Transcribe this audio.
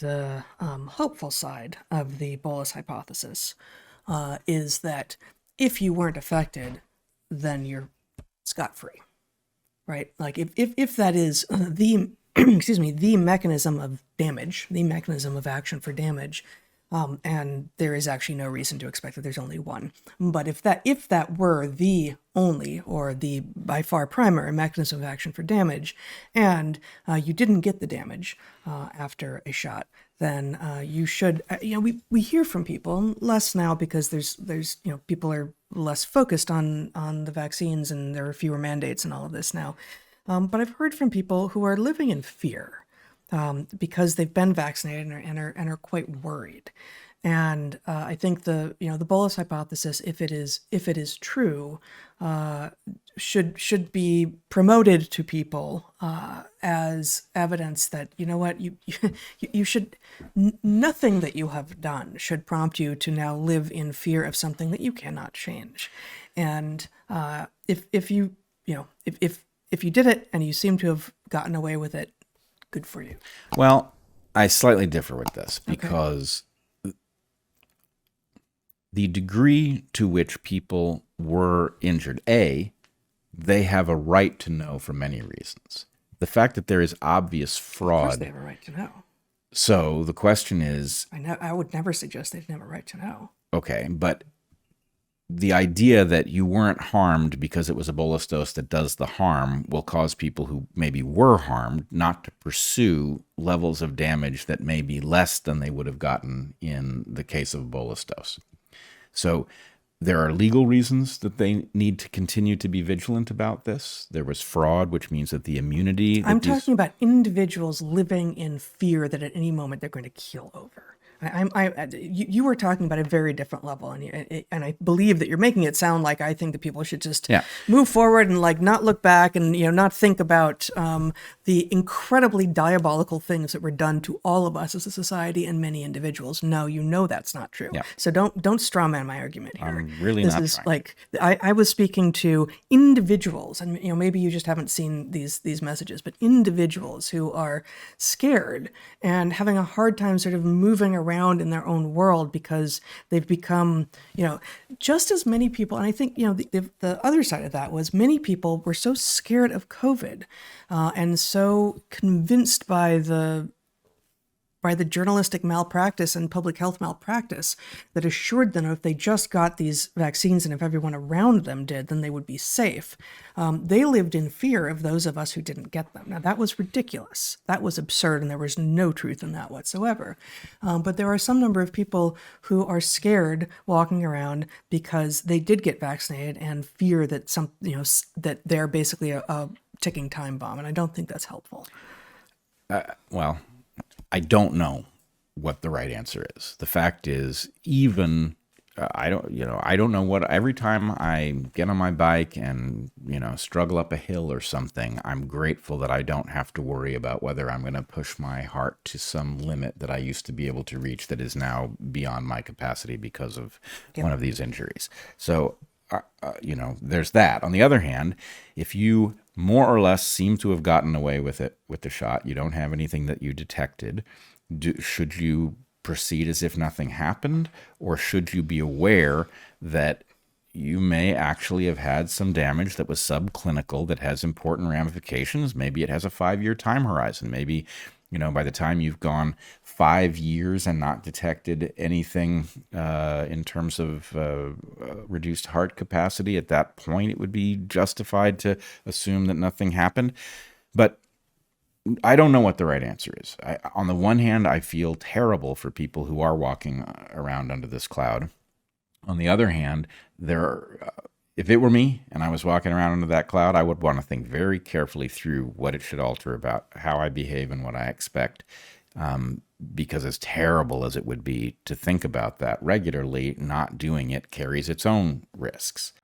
the hopeful side of the bolus hypothesis is that if you weren't affected, then you're scot-free, right? Like if that is the the mechanism of damage, the mechanism of action for damage, and there is actually no reason to expect that there's only one. But if that were the only or the by far primary mechanism of action for damage, and you didn't get the damage after a shot, then you should. We hear from people less now because there's people are less focused on the vaccines and there are fewer mandates and all of this now. But I've heard from people who are living in fear because they've been vaccinated and are quite worried. And I think the bolus hypothesis, if it is true, should be promoted to people as evidence that you should nothing that you have done should prompt you to now live in fear of something that you cannot change. And if you did it and you seem to have gotten away with it, good for you. Well, I slightly differ with this because the degree to which people were injured, they have a right to know for many reasons. The fact that there is obvious fraud. Of course they have a right to know. So the question is... I would never suggest they didn't have a right to know. Okay, but the idea that you weren't harmed because it was a bolus dose that does the harm will cause people who maybe were harmed not to pursue levels of damage that may be less than they would have gotten in the case of a bolus dose. So there are legal reasons that they need to continue to be vigilant about this. There was fraud, which means that the immunity... I'm talking about individuals living in fear that at any moment they're going to keel over. You were talking about a very different level, and I believe that you're making it sound like I think that people should just move forward and not look back and not think about the incredibly diabolical things that were done to all of us as a society and many individuals. No, that's not true. Yeah. So don't straw man my argument here. I'm really not trying. I was speaking to individuals, and maybe you just haven't seen these messages, but individuals who are scared and having a hard time sort of moving around in their own world because they've become, just as many people, and I think, the other side of that was many people were so scared of COVID and so convinced by the journalistic malpractice and public health malpractice that assured them if they just got these vaccines and if everyone around them did, then they would be safe. They lived in fear of those of us who didn't get them. Now, that was ridiculous. That was absurd, and there was no truth in that whatsoever. But there are some number of people who are scared walking around because they did get vaccinated and fear that that they're basically a ticking time bomb, and I don't think that's helpful. I don't know what the right answer is. The fact is, even I don't know what. Every time I get on my bike and struggle up a hill or something, I'm grateful that I don't have to worry about whether I'm going to push my heart to some limit that I used to be able to reach that is now beyond my capacity because of one of these injuries. So there's that. On the other hand, if you more or less seem to have gotten away with it with the shot, you don't have anything that you detected, should you proceed as if nothing happened, or should you be aware that you may actually have had some damage that was subclinical that has important ramifications? Maybe it has a 5-year time horizon. Maybe by the time you've gone 5 years and not detected anything in terms of reduced heart capacity, at that point it would be justified to assume that nothing happened. But I don't know what the right answer is. On the one hand, I feel terrible for people who are walking around under this cloud. On the other hand, if it were me and I was walking around under that cloud, I would want to think very carefully through what it should alter about how I behave and what I expect. Because as terrible as it would be to think about that regularly, not doing it carries its own risks.